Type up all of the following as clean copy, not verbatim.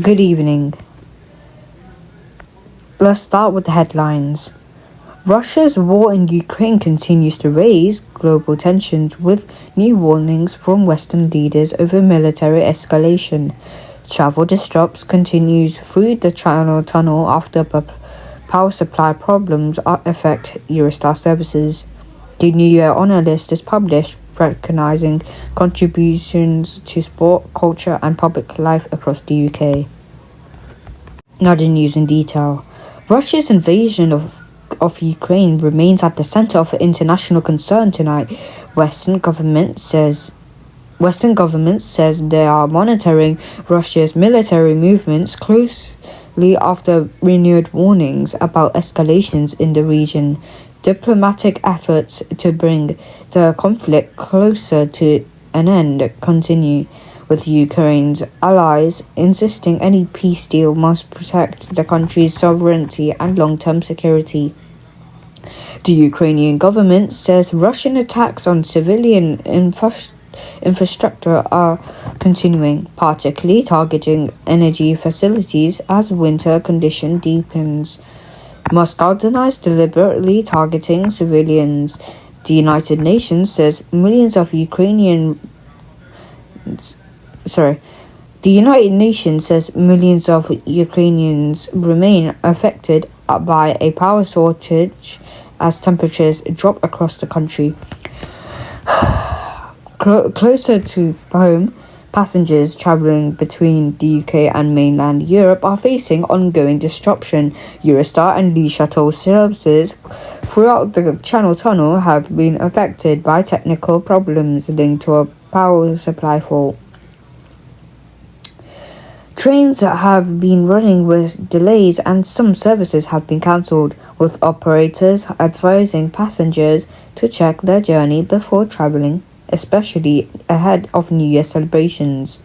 Good evening. Let's start with the headlines. Russia's war in Ukraine continues to raise global tensions with new warnings from Western leaders over military escalation. Travel disruptions continues through the Channel Tunnel after power supply problems affect Eurostar services. The New Year Honour List is published, recognizing contributions to sport, culture and public life across the UK. Now the news in detail. Russia's invasion of Ukraine remains at the center of international concern tonight. Western governments says they are monitoring Russia's military movements closely after renewed warnings about escalations in the region. Diplomatic efforts to bring the conflict closer to an end continue, with Ukraine's allies insisting any peace deal must protect the country's sovereignty and long-term security. The Ukrainian government says Russian attacks on civilian infrastructure are continuing, particularly targeting energy facilities as winter condition deepens. Moscow denies deliberately targeting civilians. The United Nations says millions of Ukrainians remain affected by a power shortage as temperatures drop across the country. Closer to home, passengers travelling between the UK and mainland Europe are facing ongoing disruption. Eurostar and Lee shuttle services throughout the Channel Tunnel have been affected by technical problems linked to a power supply fault. Trains have been running with delays and some services have been cancelled, with operators advising passengers to check their journey before travelling, especially ahead of New Year celebrations.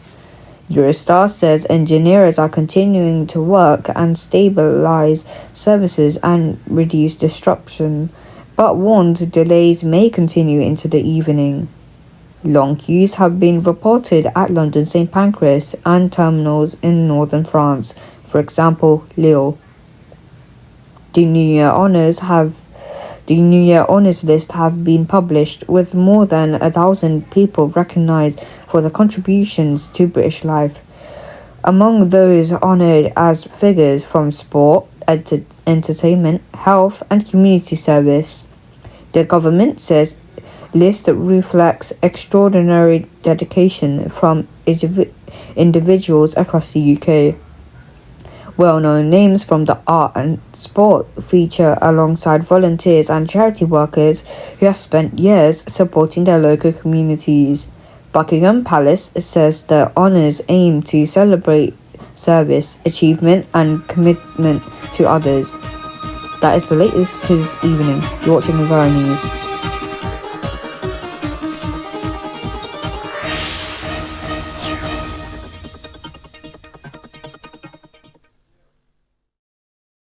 Eurostar says engineers are continuing to work and stabilise services and reduce disruption, but warned delays may continue into the evening. Long queues have been reported at London St Pancras and terminals in northern France, for example, Lille. The New Year Honours list have been published, with more than 1,000 people recognised for their contributions to British life. Among those honoured as figures from sport, entertainment, health and community service. The government says list reflects extraordinary dedication from individuals across the UK. Well-known names from the art and sport feature alongside volunteers and charity workers who have spent years supporting their local communities. Buckingham Palace says the honours aim to celebrate service, achievement and commitment to others. That is the latest to this evening. You're watching Enviro News.